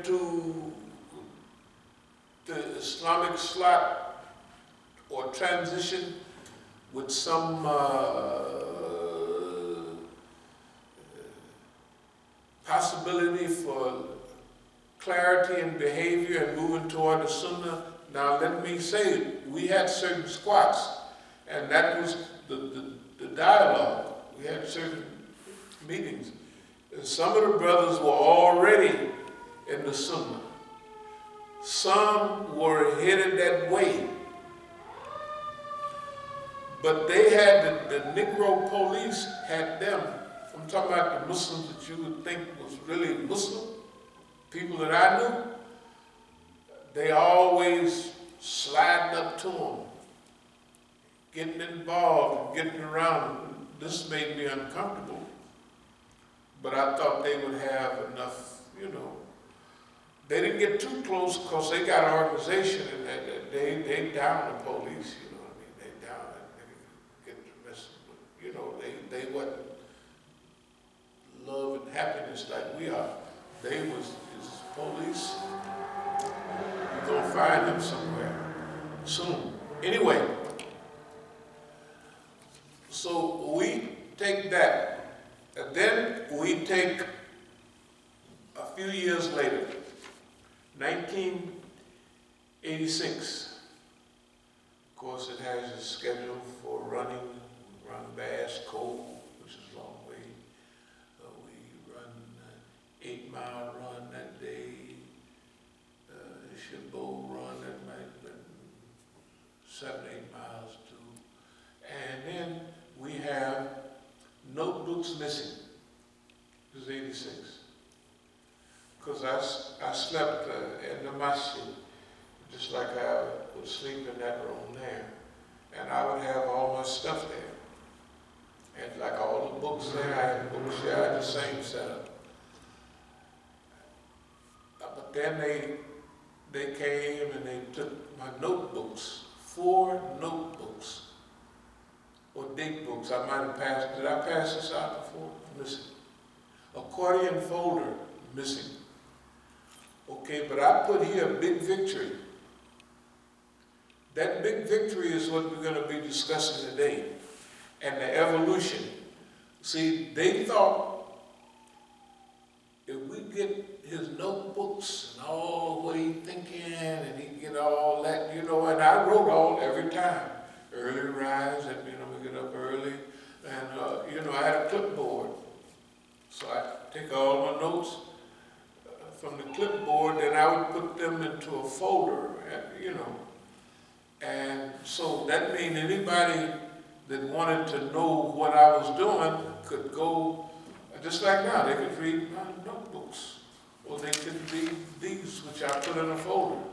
into the Islamic slot or transition with some possibility for clarity in behavior and moving toward the Sunnah. Now let me say, we had certain squats, and that was the dialogue. We had certain meetings. And some of the brothers were already in the Sunnah. Some were headed that way. But they had, the Negro police had them. I'm talking about the Muslims that you would think was really Muslim, people that I knew. They always sliding up to them, getting involved, getting around. This made me uncomfortable. But I thought they would have enough, you know. They didn't get too close because they got an organization and they down the police, you know what I mean? They down it, they get the message. But, you know, they wasn't love and happiness like we are. They was police. You're gonna find them somewhere soon. Anyway, so we take that. And then we take a few years later, 1986. Of course, it has a schedule for run Bass Cove, which is a long way. We run 8-mile run that day. Shimbo run that might have been 7, 8 miles too. And then we have notebooks missing. It was 86. Because I slept in the Masjid, just like I would sleep in that room there. And I would have all my stuff there. And like all the books there, I had books there, I had the same setup. But then they came and they took my notebooks, 4 notebooks. Or date books. I might have passed. Did I pass this out before? Missing. Accordion folder, missing. Okay, but I put here Big Victory. That Big Victory is what we're going to be discussing today. And the evolution. See, they thought if we get his notebooks and all what he's thinking and he get all that, you know, and I wrote every time. Early rise, and you know, we get up early, and you know, I had a clipboard. So I take all my notes from the clipboard, then I would put them into a folder, and, you know. And so that means anybody that wanted to know what I was doing could go, just like now, they could read my notebooks, or they could read these, which I put in a folder.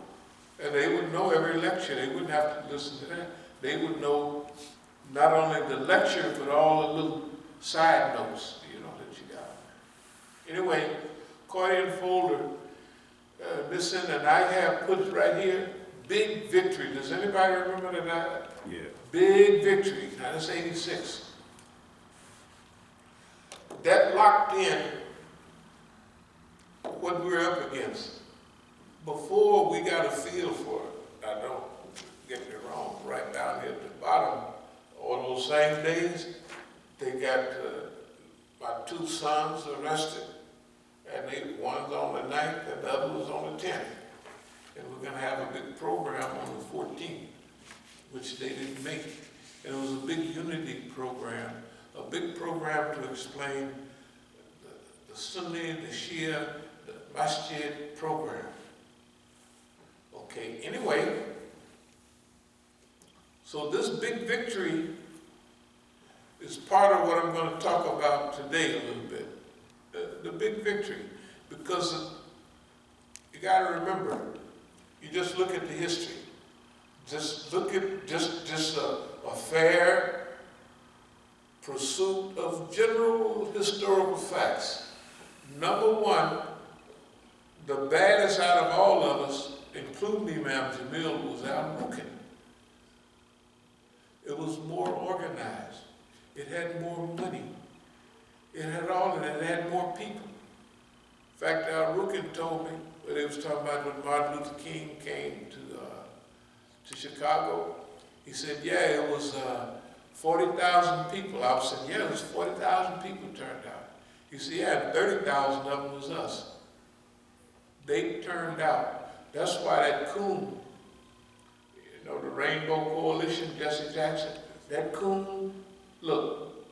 And they would know every lecture, they wouldn't have to listen to that. They would know not only the lecture, but all the little side notes, you know, that you got. Anyway, accordion folder missing, and I have put right here, Big Victory. Does anybody remember that? Yeah. Big Victory, now that's 86. That locked in what we're up against. Before we got a feel for it, I don't get me wrong, right down here at the bottom, all those same days, they got my 2 sons arrested, and one's on the 9th and the other was on the 10th. And we're gonna have a big program on the 14th, which they didn't make. And it was a big unity program, a big program to explain the Sunni, the Shia, the Masjid program. Okay, anyway, so this Big Victory is part of what I'm going to talk about today a little bit. The Big Victory, because you got to remember, you just look at the history. Just look at just a fair pursuit of general historical facts. Number one, the baddest out of all of us, including Imam Jamil, was al-Mukin. It was more organized. It had more money. It had all of it. It had more people. fact, Rukin told me, when they was talking about when Martin Luther King came to Chicago, he said, yeah, it was 40,000 people. I was saying, yeah, it was 40,000 people turned out. He said, yeah, and 30,000 of them was us. They turned out. That's why that coon, you know, the Rainbow Coalition, Jesse Jackson, that coon, look,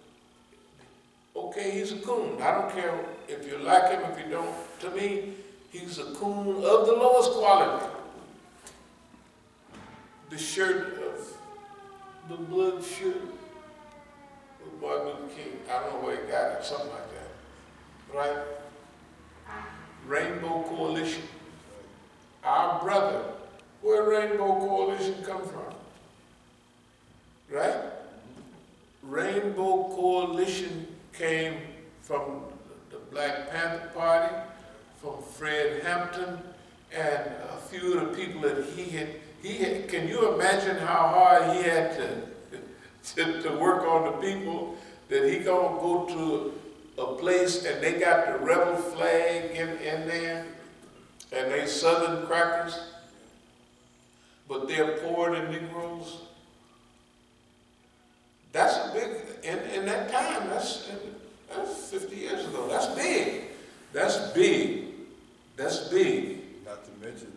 okay, he's a coon. I don't care if you like him, if you don't. To me, he's a coon of the lowest quality. The shirt of the blood shirt of Martin Luther King. I don't know where he got it, something like that. Right? Rainbow Coalition. Our brother. Where Rainbow Coalition come from? Right? Rainbow Coalition came from the Black Panther Party, from Fred Hampton, and a few of the people that he had, can you imagine how hard he had to work on the people that he gonna go to a place and they got the rebel flag in there and they Southern crackers, but they're poor than Negroes? That's a big, in that time, that's 50 years ago. That's big. That's big. That's big. Not to mention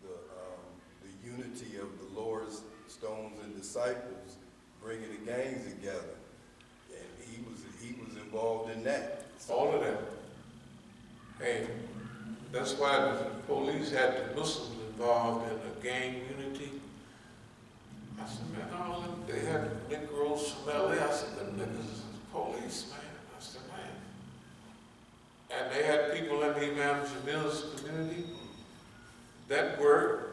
the unity of the Lord's stones and disciples bringing the gangs together, and he was involved in that. All of them. Hey, that's why the police had the Muslims involved in the gang unity. I said, man, all of them, they had Negroes from LA. I said, them niggas is police, man. I said, man. And they had people in the Imam Jamil's community that were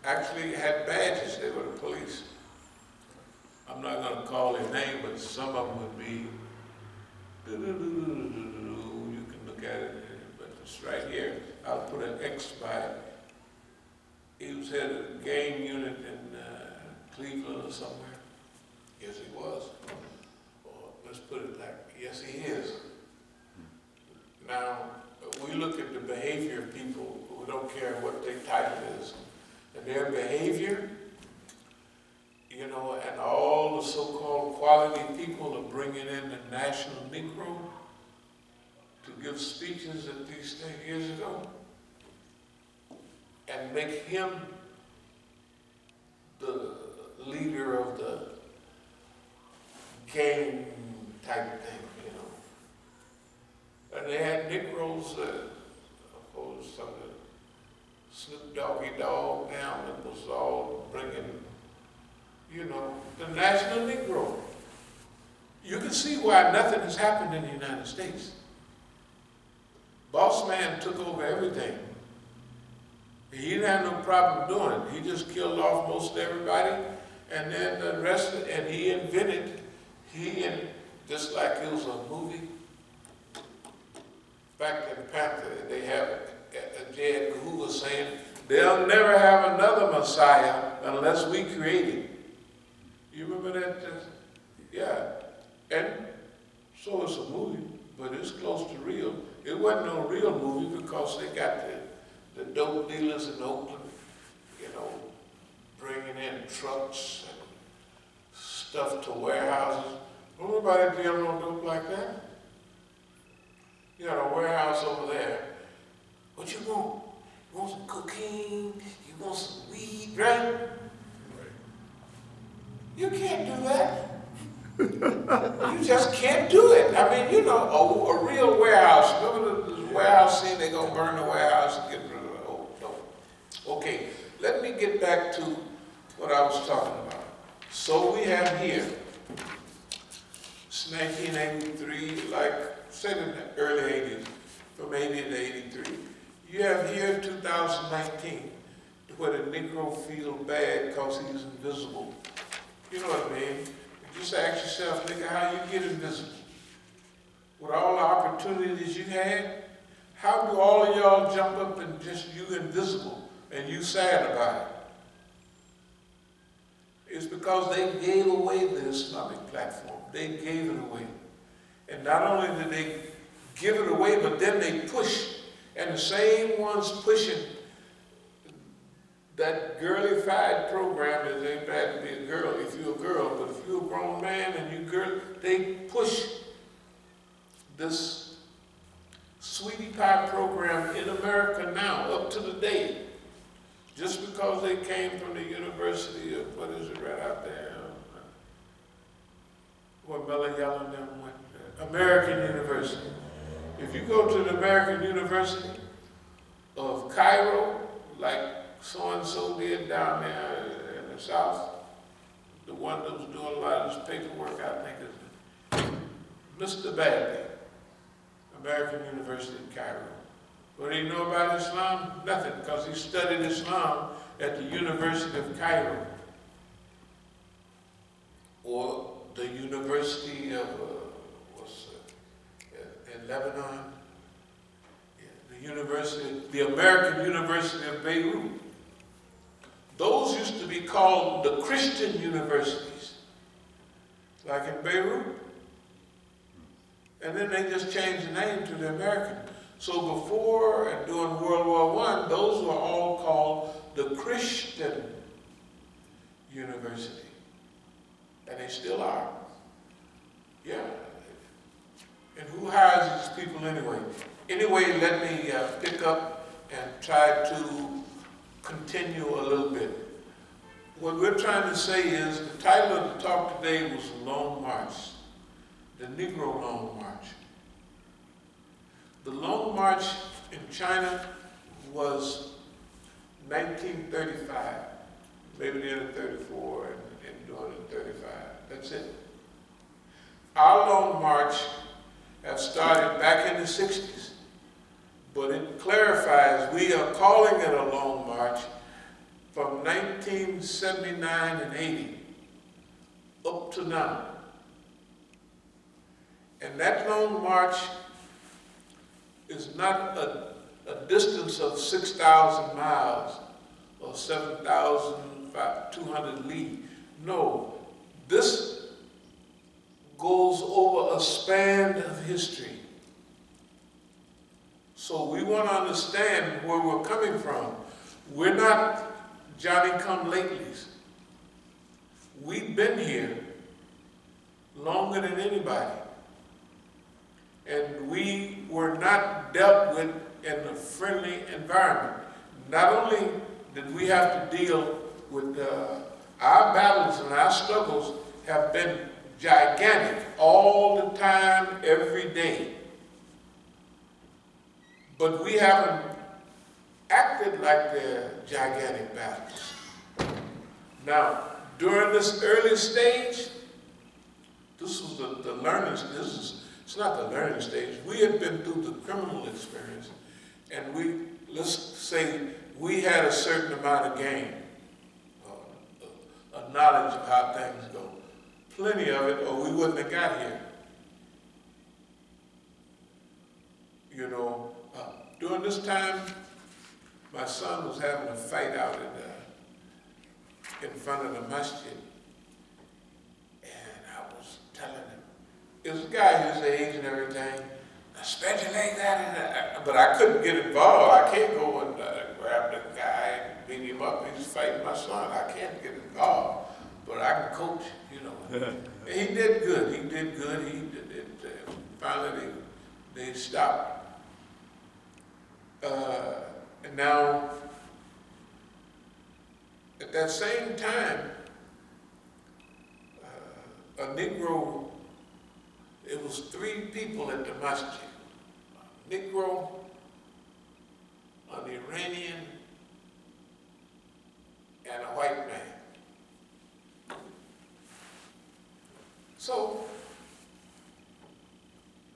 actually had badges. They were the police. I'm not going to call their name, but some of them would be, you can look at it, but it's right here. I'll put an X by it. He was head of the gang unit in Cleveland or somewhere. Yes, he was. Or let's put it like, yes, he is. Now, we look at the behavior of people who don't care what their title is. And their behavior, you know, and all the so-called quality people are bringing in the national Negro to give speeches at these things years ago and make him the leader of the gang type thing, you know. And they had Negroes, opposed some of the Snoop Doggy Dogg down that was all bringing, you know, the national Negro. You can see why nothing has happened in the United States. Boss man took over everything. He didn't have no problem doing it. He just killed off most everybody, and then the rest of it, and he invented, just like it was a movie. Back in Panther, they have J. Edgar Hoover saying, they'll never have another Messiah unless we create it. You remember that? Yeah. And so it's a movie, but it's close to real. It wasn't no real movie because they got the dope dealers in Oakland, you know, bringing in trucks and stuff to warehouses. Don't nobody deal no dope like that. You got a warehouse over there. What you want? You want some cocaine? You want some weed, right? You can't do that. You just can't do it. I mean, you know, a real warehouse. Remember the warehouse scene? They're going to burn the warehouse and get rid of it. Oh, no. Okay, let me get back to what I was talking about. So we have here, it's 1983, like, say in the early 80s, from 80 to 83. You have here 2019, where the Negro feel bad because he's invisible. You know what I mean? Just ask yourself, nigga, how you get invisible? With all the opportunities you had, how do all of y'all jump up and just you invisible and you sad about it? It's because they gave away the Islamic platform. They gave it away. And not only did they give it away, but then they push. And the same ones pushing that girlified program, it ain't bad to be a girl if you're a girl, but if you're a grown man and you girl, they push this sweetie pie program in America now, up to the day, just because they came from the University of, what is it right out there, where Mella Yellow and them went, American University. If you go to the American University of Cairo, like so-and-so did down there in the South, the one that was doing a lot of this paperwork, I think is Mr. Badley, American University in Cairo. What do you know about Islam? Nothing, because he studied Islam at the University of Cairo, or the University of, in Lebanon, the American University of Beirut. Those used to be called the Christian universities, like in Beirut. And then they just changed the name to the American. So before and during World War I, those were all called the Christian University. And they still are. Yeah. And who hires these people anyway? Anyway, let me pick up and try to continue a little bit. What we're trying to say is, the title of the talk today was Long March, the Negro Long March. The Long March in China was 1935, maybe the end of 34 and doing it in 35. That's it. Our Long March have started back in the 60s, but it clarifies we are calling it a Long March from 1979 and 80 up to now. And that Long March is not a distance of 6,000 miles or 7,200 li. No, this goes over a span of history. So we want to understand where we're coming from. We're not Johnny-come-latelys. We've been here longer than anybody. And we were not dealt with in a friendly environment. Not only did we have to deal with our battles and our struggles have been gigantic all the time, every day. But we haven't acted like they're gigantic battles. Now, during this early stage, this was the learning, it's not the learning stage. We had been through the criminal experience, and let's say we had a certain amount of game, a knowledge of how things go. Plenty of it, or we wouldn't have got here. You know, during this time, my son was having a fight out in front of the Masjid. And I was telling him, it was a guy his age and everything, now spread your legs out, but I couldn't get involved. I can't go and grab the guy and beat him up. He's fighting my son. I can't get involved, but I can coach, you know. And he did good. He did good. Finally, they stopped. And now, at that same time, a Negro, it was 3 people at the Masjid. A Negro, an Iranian, and a white man. So,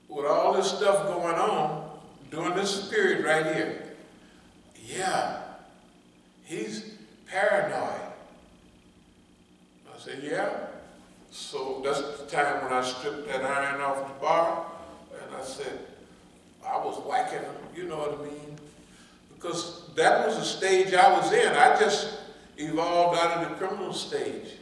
with all this stuff going on, during this period right here, yeah, he's paranoid. I said, yeah. So that's the time when I stripped that iron off the bar, and I said, I was whacking him, you know what I mean? Because that was the stage I was in. I just evolved out of the criminal stage.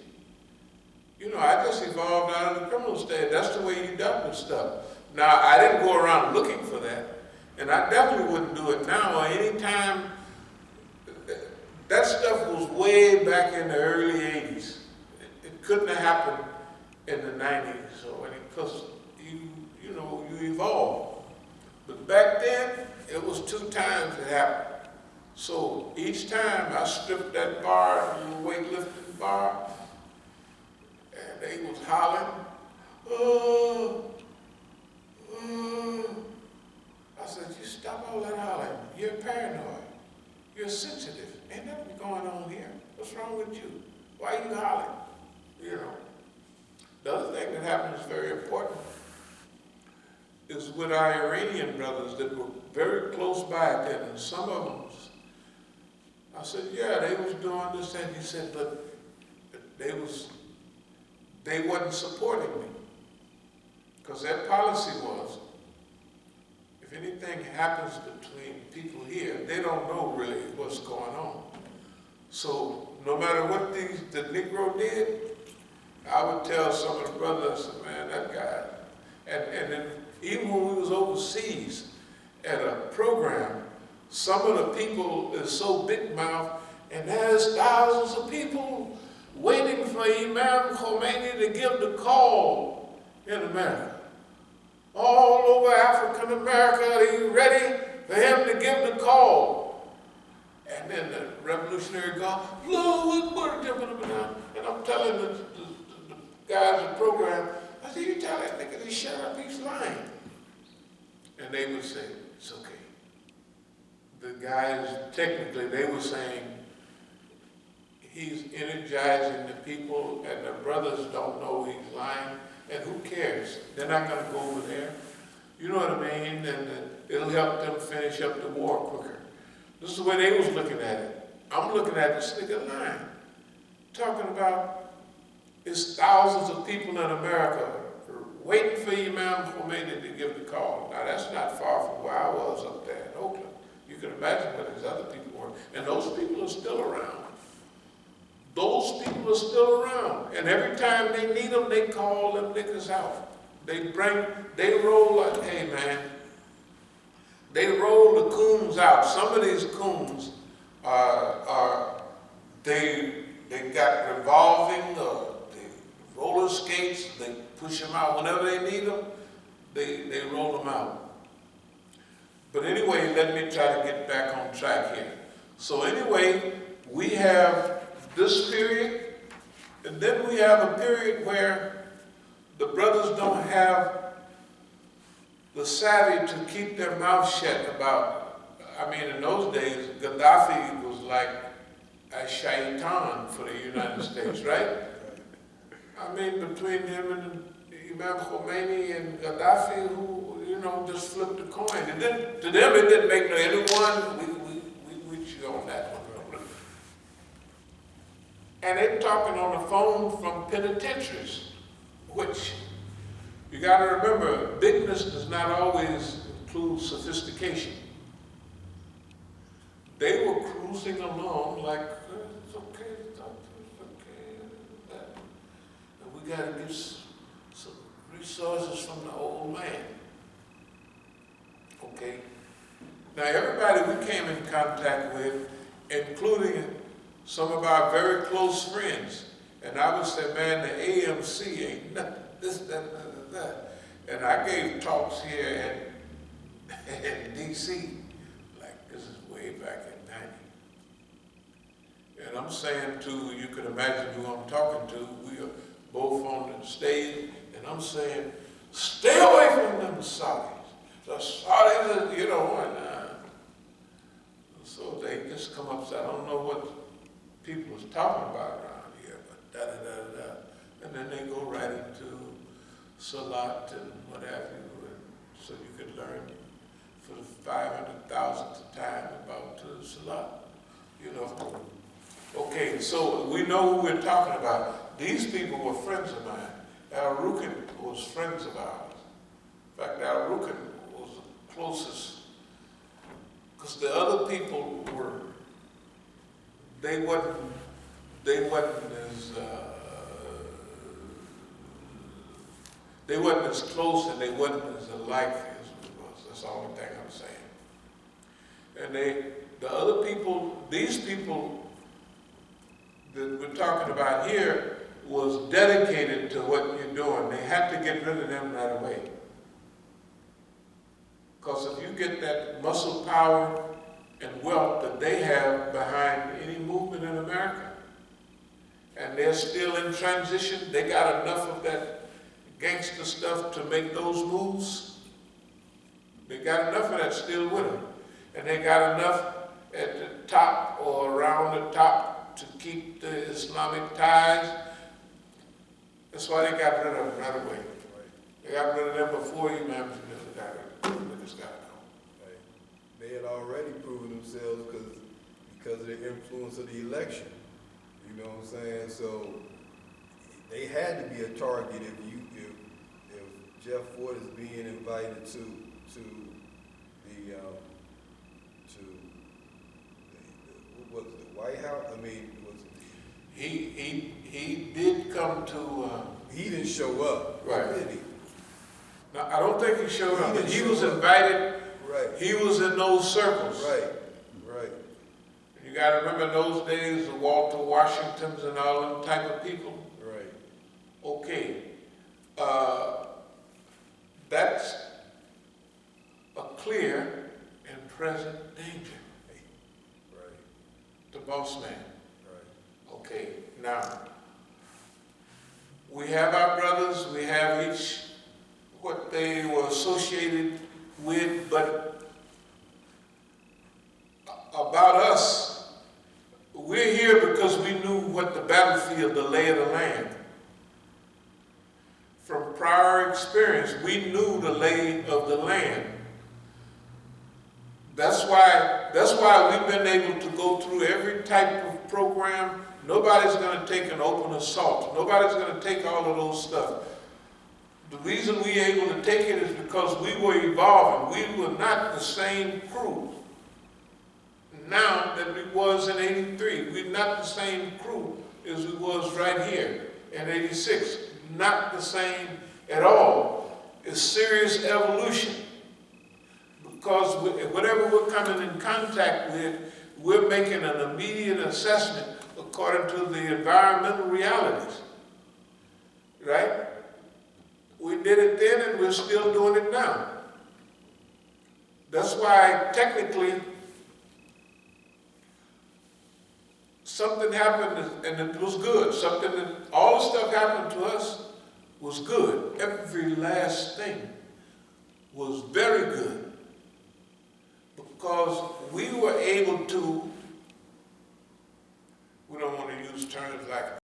You know, I just evolved out of the criminal stage. That's the way you dealt with stuff. Now, I didn't go around looking for that, and I definitely wouldn't do it now or any time. That stuff was way back in the early 80s. It couldn't have happened in the 90s or any, because you know, you evolve. But back then, it was 2 times it happened. So each time I stripped that bar, the weightlifting bar, and they was hollering, oh, oh. I said, you stop all that hollering. You're paranoid. You're sensitive. Ain't nothing going on here. What's wrong with you? Why are you hollering? You know. The other thing that happened is very important. Is with our Iranian brothers that were very close by then, and some of them, I said, yeah, they was doing this, and he said, but they wasn't supporting me. Because their policy was, if anything happens between people here, they don't know really what's going on. So no matter what the Negro did, I would tell some of the brothers, I said, man, that guy, and then even when we was overseas at a program, some of the people is so big-mouthed, and there's thousands of people waiting for Imam Khomeini to give the call in America. All over African America, are you ready for him to give the call? And then the revolutionary guy, Lord, what, and I'm telling the guys in the program, I said, you tell that nigga to shut up, he's lying. And they would say, it's okay. The guys, technically, they were saying, he's energizing the people, and the brothers don't know he's lying, and who cares? They're not going to go over there. You know what I mean? And it'll help them finish up the war quicker. This is the way they was looking at it. I'm looking at this nigga lying. Talking about it's thousands of people in America waiting for Imam Khomeini to give the call. Now that's not far from where I was up there in Oakland. You can imagine where these other people were. And those people are still around. Those people are still around. And every time they need them, they call them niggas out. They roll like, hey man, they roll the coons out. Some of these coons they got revolving roller skates, they push them out. Whenever they need them, they roll them out. But anyway, let me try to get back on track here. So anyway, we have this period, and then we have a period where the brothers don't have the savvy to keep their mouth shut about, I mean, in those days, Gaddafi was like a shaitan for the United States, right? I mean, between him and Imam Khomeini and Gaddafi, who, you know, just flipped the coin. And then, to them, it didn't make no anyone, we chew on that one. And they're talking on the phone from penitentiaries, which, you gotta remember, bigness does not always include sophistication. They were cruising along like, it's okay, it's okay, and we gotta get some resources from the old man. Okay? Now everybody we came in contact with, including some of our very close friends, and I would say, man, the AMC ain't nothing, this, that. And I gave talks here in DC, like this is way back in 90. And I'm saying to, you can imagine who I'm talking to, we are both on the stage, and I'm saying, stay away from them Saudis. The Saudis, you know, and so they just come up and say, I don't know what people is talking about around here, but da-da-da-da. And then they go right into Salat and what have you, and so you could learn for the 500,000th time about Salat, you know. Okay, so we know who we're talking about. These people were friends of mine. Al-Rukin was friends of ours. In fact, Al-Rukin was the closest, because the other people were, they wasn't as, They wasn't as close and they wasn't as alike as we was. That's the only thing I'm saying. And the other people, these people that we're talking about here was dedicated to what you're doing. They had to get rid of them right away. Because if you get that muscle power and wealth that they have behind any movement in America, and they're still in transition, they got enough of that gangster stuff to make those moves. They got enough of that still with them. And they got enough at the top or around the top to keep the Islamic ties. That's why they got rid of them right away. They got rid of them before Imam got rid of this guy. They had already proven themselves because of the influence of the election. You know what I'm saying? So they had to be a target if Jeff Ford is being invited to the what was it, the White House? I mean, was it He did come to. He didn't show up, right? Did he? No, I don't think he showed up. He He was invited. Right. He was in those circles. Right. Right. You got to remember in those days, the Walter Washingtons and all them type of people. Right. Okay. That's a clear and present danger. Right. The boss man. Right. Okay. Now, we have our brothers. We have each what they were associated with, but about us, we're here because we knew what the battlefield, the lay of the land. From prior experience, we knew the lay of the land. That's why we've been able to go through every type of program. Nobody's going to take an open assault. Nobody's going to take all of those stuff. The reason we're able to take it is because we were evolving. We were not the same crew now that we was in 83. We're not the same crew as we was right here in 86. Not the same at all. It's serious evolution. Because whatever we're coming in contact with, we're making an immediate assessment according to the environmental realities. Right? We did it then and we're still doing it now. That's why technically something happened and it was good. All the stuff happened to us was good. Every last thing was very good. Because we were able to, we don't want to use terms like